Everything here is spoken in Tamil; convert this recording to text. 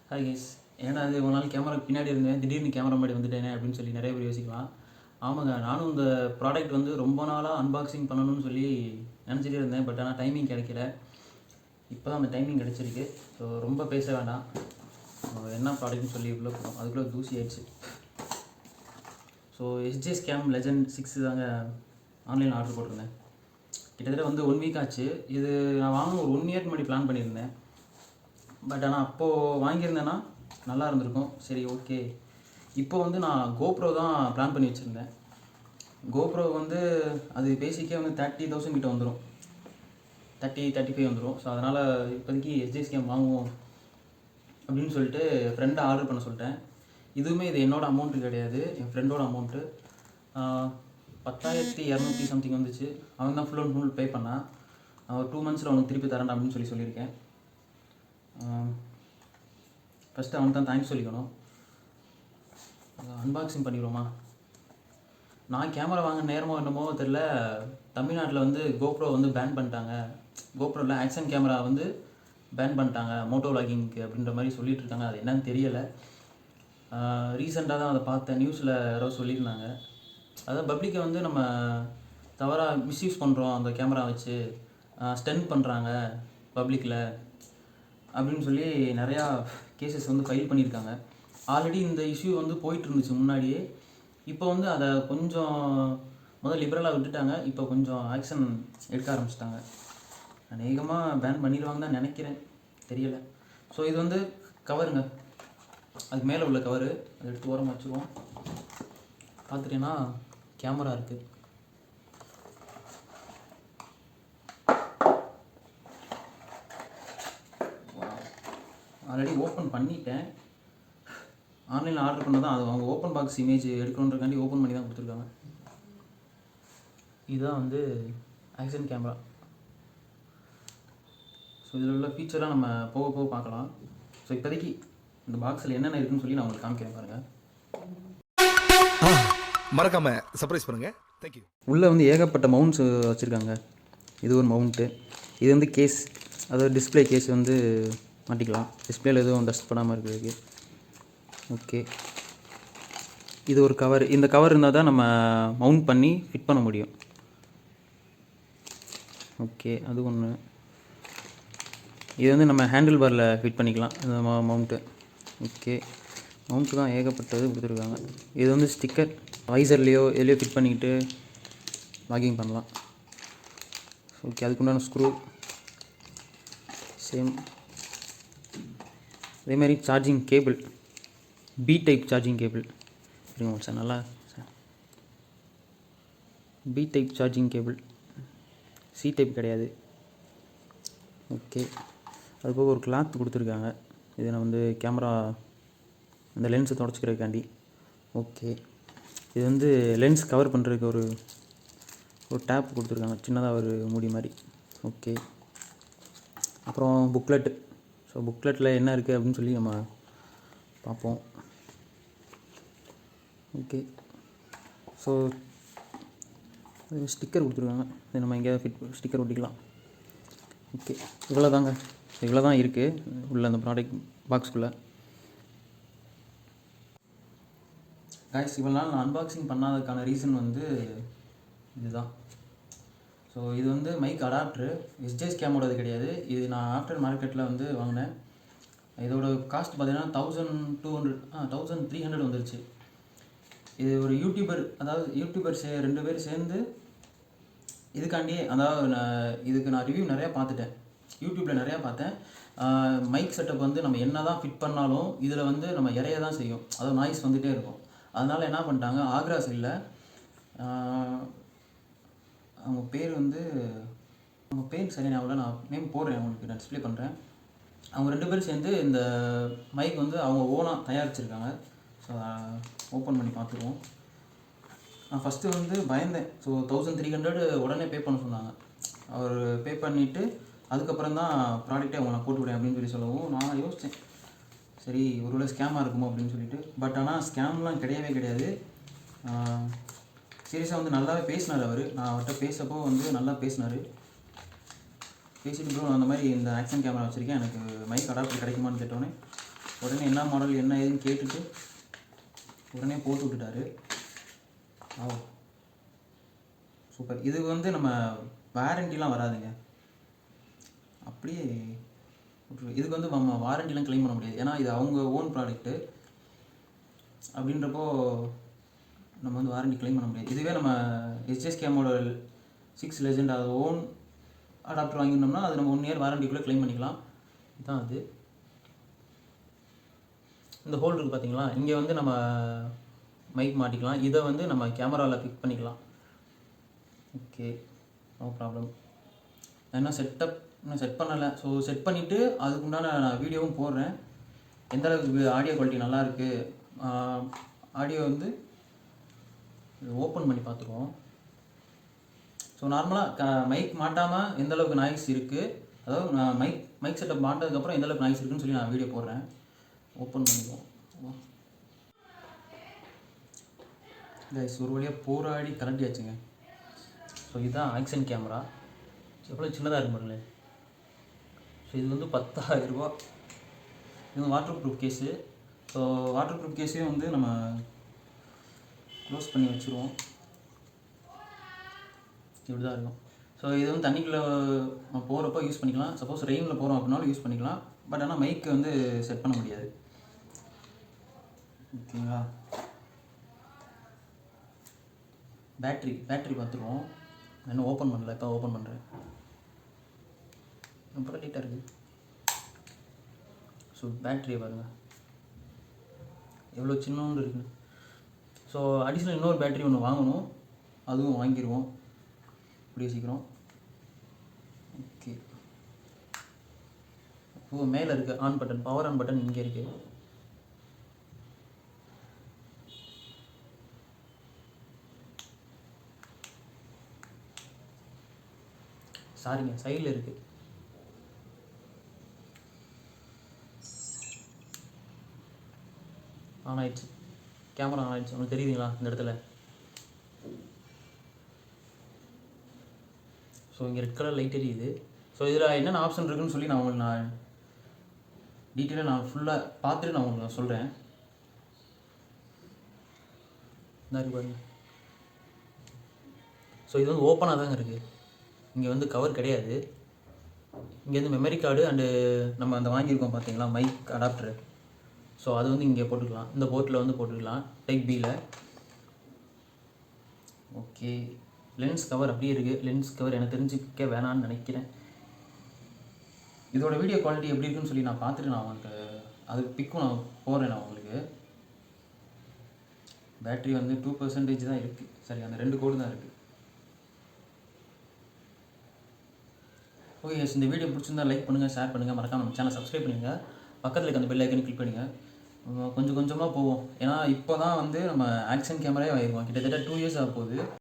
Hi guys. ஏன்னா அது ஒரு நாள் கேமராக்கு பின்னாடி இருந்தேன், திடீர்னு கேமரா முன்னாடி வந்துட்டேனே அப்படின்னு சொல்லி நிறைய பேர் யோசிக்கலாம். ஆமாங்க, நானும் இந்த ப்ராடக்ட் வந்து ரொம்ப நாளாக அன்பாக்சிங் பண்ணணும்னு சொல்லி நினச்சிட்டே இருந்தேன். பட் ஆனால் டைமிங் கிடைக்கல. இப்போ தான் அந்த டைமிங் கிடச்சிருக்கு. ஸோ ரொம்ப பேச வேண்டாம், என்ன ப்ராடக்ட்னு சொல்லி இவ்வளோ போகும், அதுக்குள்ளே தூசி ஆயிடுச்சு. ஸோ Sjcam Legend 6 தாங்க ஆன்லைனில் ஆர்டர் போட்டிருந்தேன். கிட்டத்தட்ட வந்து 1 வீக் ஆச்சு. இது நான் வாங்க ஒரு 1 இயர் முன்னாடி பிளான் பண்ணியிருந்தேன். பட் ஆனால் அப்போது வாங்கியிருந்தேன்னா நல்லா இருந்திருக்கும். சரி, ஓகே. இப்போ வந்து நான் கோப்ரோ தான் பிளான் பண்ணி வச்சுருந்தேன். கோப்ரோ வந்து அது பேசிக்கே வந்து 30,000 கிட்ட வந்துடும், 35 வந்துடும். ஸோ அதனால் இப்போதைக்கு Sjcam வாங்குவோம் அப்படின்னு சொல்லிட்டு ஃப்ரெண்டை ஆர்டர் பண்ண சொல்லிட்டேன். இதுவுமே இது என்னோடய அமௌண்ட்டு கிடையாது, என் ஃப்ரெண்டோட அமௌண்ட்டு. 10,200 சம்திங் வந்துச்சு. அவன் தான் ஃபுல் அண்ட் ஃபுல் பே பண்ணான். நான் ஒரு 2 months அவனுக்கு திருப்பி தரேன் அப்படின்னு சொல்லியிருக்கேன். ஃபஸ்ட்டு அவனுக்கு தான் தேங்க்ஸ் சொல்லிக்கணும். அன்பாக்சிங் பண்ணிடுவோமா? நான் கேமரா வாங்க நேரமோ என்னமோ தெரில, தமிழ்நாட்டில் வந்து கோப்ரோ வந்து பேன் பண்ணிட்டாங்க. கோப்ரோவில் ஆக்ஷன் கேமரா வந்து பேன் பண்ணிட்டாங்க மோட்டோ விளாகிங்க்கு அப்படின்ற மாதிரி சொல்லிகிட்டு இருக்காங்க. அது என்னன்னு தெரியலை. ரீசெண்டாக தான் அதை பார்த்தேன், நியூஸில் யாரோ சொல்லியிருந்தாங்க. அதாவது பப்ளிக்கை வந்து நம்ம தவறாக மிஸ்யூஸ் பண்ணுறோம், அந்த கேமரா வச்சு ஸ்டென்ட் பண்ணுறாங்க பப்ளிக்கில் அப்படின்னு சொல்லி நிறையா கேசஸ் வந்து ஃபைல் பண்ணியிருக்காங்க. ஆல்ரெடி இந்த இஷ்யூ வந்து போயிட்டு இருந்துச்சு முன்னாடியே. இப்போ வந்து அதை கொஞ்சம் முதல் லிபரலாக விட்டுட்டாங்க, இப்போ கொஞ்சம் ஆக்ஷன் எடுக்க ஆரம்பிச்சிட்டாங்க. அநேகமாக பேன் பண்ணிடுவாங்கன்னு தான் நினைக்கிறேன், தெரியலை. ஸோ இது வந்து கவருங்க, அதுக்கு மேலே உள்ள கவரு, அதை எடுத்து ஓரமாக வச்சுருவோம். பார்த்துட்டீங்கன்னா கேமரா இருக்குது. ஆல்ரெடி ஓப்பன் பண்ணிட்டேன். ஆன்லைனில் ஆர்டர் பண்ண தான் அது அவங்க ஓப்பன் பாக்ஸ் இமேஜ் எடுக்கணுன்றக்காண்டி ஓப்பன் பண்ணி தான் கொடுத்துருக்காங்க. இதுதான் வந்து ஆக்ஷன் கேமரா. ஸோ இதில் உள்ள ஃபீச்சர்லாம் நம்ம போக போக பார்க்கலாம். ஸோ இப்போதைக்கு இந்த பாக்ஸில் என்னென்ன இருக்குன்னு சொல்லி நான் உங்களுக்கு காமிக்கிறேன் பாருங்கள். மறக்காமல் சர்ப்ரைஸ் பண்ணுங்கள். தேங்க்யூ. உள்ளே வந்து ஏகப்பட்ட மவுண்ட்ஸ் வச்சுருக்காங்க. இது ஒரு மவுண்ட்டு, இது வந்து கேஸ், அதாவது டிஸ்பிளே கேஸ் வந்து மாட்டிக்கலாம், டிஸ்பிளேல எதுவும் டஸ்ட் பண்ணாமல் இருக்கிறதுக்கு. ஓகே, இது ஒரு கவர். இந்த கவர் இருந்தால் தான் நம்ம மவுண்ட் பண்ணி ஃபிட் பண்ண முடியும். ஓகே, அது ஒன்று. இது வந்து நம்ம ஹேண்டில் பாரில் ஃபிட் பண்ணிக்கலாம் இந்த மவுண்ட்டு. ஓகே, மவுண்ட்டு தான் ஏகப்பட்டது கொடுத்துருக்காங்க. இது வந்து ஸ்டிக்கர், வைசர்லேயோ எதுலேயோ ஃபிட் பண்ணிக்கிட்டு லாகிங் பண்ணலாம். ஓகே, அதுக்குண்டான ஸ்க்ரூ சேம். அதேமாதிரி charging cable, B type charging cable இருங்க சார், நல்லா B type charging cable, C type கிடையாது. ஓகே, அதுபோக ஒரு கிளாத் கொடுத்துருக்காங்க, இதை நான் வந்து கேமரா அந்த லென்ஸை தொடச்சிக்கிறதுக்காண்டி. ஓகே, இது வந்து லென்ஸ் கவர் பண்ணுறதுக்கு ஒரு டேப் கொடுத்துருக்காங்க, சின்னதாக ஒரு மூடி மாதிரி. ஓகே, அப்புறம் புக்லெட்டு. ஸோ புக்லெட்டில் என்ன இருக்குது அப்படின்னு சொல்லி நம்ம பார்ப்போம். ஓகே, ஸோ ஸ்டிக்கர் கொடுத்துருக்காங்க, இது நம்ம எங்கேயாவது ஸ்டிக்கர் ஒட்டிக்கலாம். ஓகே, இவ்வளோ தான் இருக்குது உள்ள அந்த ப்ராடக்ட் பாக்ஸ்குள்ளே. கைஸ், இவ்வளோ நாள் நான் அன்பாக்சிங் பண்ணாததுக்கான ரீசன் வந்து இதுதான். ஸோ இது வந்து மைக் அடாப்டரு, Sjcamோடது கிடையாது. இது நான் ஆஃப்டர் மார்க்கெட்டில் வந்து வாங்கினேன். இதோட காஸ்ட் பார்த்தீங்கன்னா 1,300 வந்துருச்சு. இது ஒரு யூடியூபர், அதாவது யூடியூபர் 2 பேர் சேர்ந்து இதுக்காண்டியே, அதாவது இதுக்கு நான் ரிவ்யூ நிறையா பார்த்துட்டேன், யூடியூப்பில் நிறையா பார்த்தேன். மைக் செட்டப் வந்து நம்ம என்ன தான் ஃபிட் பண்ணாலும் இதில் வந்து நம்ம இறைய தான் செய்யும், அதாவது நாய்ஸ் வந்துகிட்டே இருக்கும். அதனால் என்ன பண்ணிட்டாங்க, ஆக்ரா சைடில் அவங்க பேர் சரியான அவ்வளோ, நான் நேம் போடுறேன் உங்களுக்கு, நான் டிஸ்பிளே பண்ணுறேன். அவங்க 2 பேரும் சேர்ந்து இந்த மைக் வந்து அவங்க ஓனாக தயாரிச்சிருக்காங்க. ஸோ ஓப்பன் பண்ணி பார்த்துருவோம். நான் ஃபஸ்ட்டு வந்து பயந்தேன். ஸோ 1,300 உடனே பே பண்ண சொன்னாங்க. அவர் பே பண்ணிவிட்டு அதுக்கப்புறம் தான் ப்ராடக்ட்டே அவங்க நான் போட்டு விடேன் அப்படின்னு சொல்லவும் நான் யோசித்தேன், சரி ஒருவேளை ஸ்கேமாக இருக்குமோ அப்படின்னு சொல்லிட்டு. பட் ஆனால் ஸ்கேம்லாம் கிடையாது. சீரியஸாக வந்து நல்லாவே பேசினார் அவர். நான் அவர்கிட்ட பேசப்போ வந்து நல்லா பேசினார். பேசிட்டு ப்ரோ அந்த மாதிரி இந்த ஆக்ஷன் கேமரா வச்சுருக்கேன், எனக்கு மைக் அடாப்டர் கிடைக்குமான்னு கேட்டோன்னே உடனே என்ன மாடல் என்ன ஏதுன்னு கேட்டுட்டு உடனே போட்டு விட்டுட்டாரு. சூப்பர். இது வந்து நம்ம வாரண்டிலாம் வராதுங்க, அப்படியே இதுக்கு வந்து நம்ம வாரண்டிலாம் க்ளைம் பண்ண முடியாது. ஏன்னா இது அவங்க ஓன் ப்ராடக்ட்டு அப்படின்றப்போ நம்ம வந்து வாரண்டி க்ளைம் பண்ண முடியாது. இதுவே நம்ம Sjcamோட 6 லெஜெண்ட் அது ஓன் அடாப்டர் வாங்கியிருந்தோம்னா அது நம்ம 1 இயர் வாரண்டிக்குள்ளே க்ளைம் பண்ணிக்கலாம். இதுதான் அது. இந்த ஹோல் இருக்குது பார்த்தீங்களா, இங்கே வந்து நம்ம மைக் மாட்டிக்கலாம். இதை வந்து நம்ம கேமராவில் பிக் பண்ணிக்கலாம். Okay, no problem. நான் இன்னும் செட் பண்ணலை. ஸோ செட் பண்ணிவிட்டு அதுக்குண்டான நான் வீடியோவும் போடுறேன். எந்தளவுக்கு ஆடியோ குவாலிட்டி நல்லாயிருக்கு. ஆடியோ வந்து ஓப்பன் பண்ணி பார்த்துருவோம். ஸோ நார்மலாக மைக் மாட்டாமல் எந்தளவுக்கு நாய்ஸ் இருக்குது, அதாவது நான் மைக் செட்டப் மாட்டதுக்கப்புறம் எந்தளவுக்கு நாய்ஸ் இருக்குதுன்னு சொல்லி நான் வீடியோ போடுறேன். ஓப்பன் பண்ணிக்குவோம். கைஸ், ஒரு வழியாக போராடி கலட்டியாச்சுங்க. ஸோ இதுதான் ஆக்ஷன் கேமரா. எவ்வளோ சின்னதாக இருக்கு பாருங்களேன். ஸோ இது வந்து 10,000 ரூபா. இது வந்து water proof case. So water proof கேஸையும் வந்து நம்ம க்ளோஸ் பண்ணி வச்சுருவோம். இப்படி தான் இருக்கும். ஸோ இது வந்து தண்ணிக்குள்ளே நம்ம போகிறப்போ யூஸ் பண்ணிக்கலாம். சப்போஸ் ரெயினில் போகிறோம் அப்படின்னாலும் யூஸ் பண்ணிக்கலாம். பட் ஆனால் மைக்கு வந்து செட் பண்ண முடியாது. ஓகேங்களா. பேட்ரி பார்த்துருவோம். இன்னும் ஓப்பன் பண்ணல, இப்போ ஓப்பன் பண்ணுறேன். ரொம்ப லைட்டாக இருக்குது. ஸோ பேட்ரியை பாருங்கள் எவ்வளோ சின்னோண்டு இருக்குது. ஸோ அடிஷ்னல் இன்னொரு பேட்ரி ஒன்று வாங்கணும், அதுவும் வாங்கிடுவோம் இப்படியே சீக்கிரம். ஓகே, மேலே இருக்குது on button, power on button இங்கே இருக்குது. சாரிங்க, சைடில் இருக்குது. ஆன் ஆயிடுச்சு, கேமரா ஆன் ஆயிடுச்சு. உங்களுக்கு தெரியுதுங்களா இந்த இடத்துல? ஸோ இங்கே ரெட் கலர் லைட் எரியுது. ஸோ இதில் என்னென்ன ஆப்ஷன் இருக்குன்னு சொல்லி நான் உங்களுக்கு டீட்டெயிலாக நான் ஃபுல்லாக பார்த்துட்டு நான் உங்களுக்கு சொல்கிறேன். இந்த இருக்கு பாருங்க. ஸோ இது வந்து ஓப்பனாக தாங்க இருக்குது. இங்கே வந்து கவர் கிடையாது. இங்கே வந்து மெமரி கார்டு அண்டு நம்ம அந்த வாங்கியிருக்கோம் பார்த்தீங்களா மைக் அடாப்டரு. ஸோ அது வந்து இங்கே போட்டுக்கலாம், இந்த போர்ட்டில் வந்து போட்டுக்கலாம் டைப் பியில். ஓகே, லென்ஸ் கவர் அப்படியே இருக்குது. லென்ஸ் கவர் எனக்கு தெரிஞ்சுக்க வேணான்னு நினைக்கிறேன். இதோட வீடியோ குவாலிட்டி எப்படி இருக்குன்னு சொல்லி நான் பார்த்துட்டு நான் உங்களுக்கு அது பிக்கும் நான் போடுறேன். நான் உங்களுக்கு பேட்ரி வந்து 2% தான் இருக்குது. சரி, அந்த 2 கோடு தான் இருக்குது. ஓகே, இந்த வீடியோ பிடிச்சிருந்தா லைக் பண்ணுங்கள், ஷேர் பண்ணுங்கள், மறக்காம நம்ம சேனல் சப்ஸ்கிரைப் பண்ணுங்கள். பக்கத்தில் இருக்க அந்த பெல் ஐக்கனை கிளிக் பண்ணுங்கள். கொஞ்சம் கொஞ்சமாக போவோம். ஏன்னா இப்போ தான் வந்து நம்ம ஆக்ஷன் கேமராவே வாங்கிருக்கோம். கிட்டத்தட்ட 2 இயர்ஸ் ஆக போகுது.